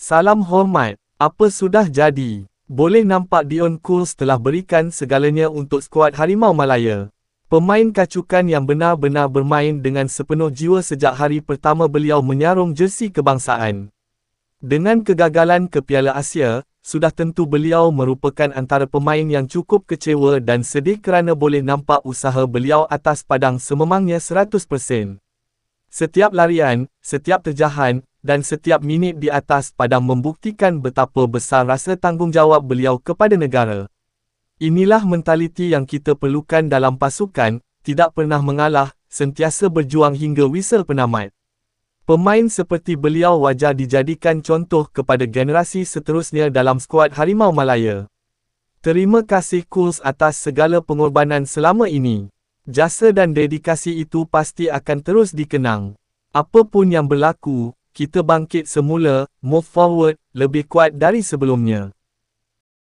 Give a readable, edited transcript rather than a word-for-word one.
Salam hormat, apa sudah jadi? Boleh nampak Dion Cools telah berikan segalanya untuk skuad Harimau Malaya. Pemain kacukan yang benar-benar bermain dengan sepenuh jiwa sejak hari pertama beliau menyarung jersey kebangsaan. Dengan kegagalan ke Piala Asia, sudah tentu beliau merupakan antara pemain yang cukup kecewa dan sedih kerana boleh nampak usaha beliau atas padang sememangnya 100%. Setiap larian, setiap terjahan, dan setiap minit di atas padang membuktikan betapa besar rasa tanggungjawab beliau kepada negara. Inilah mentaliti yang kita perlukan dalam pasukan, tidak pernah mengalah, sentiasa berjuang hingga whistle penamat. Pemain seperti beliau wajar dijadikan contoh kepada generasi seterusnya dalam skuad Harimau Malaya. Terima kasih Cools atas segala pengorbanan selama ini. Jasa dan dedikasi itu pasti akan terus dikenang. Apa pun yang berlaku, kita bangkit semula, move forward, lebih kuat dari sebelumnya.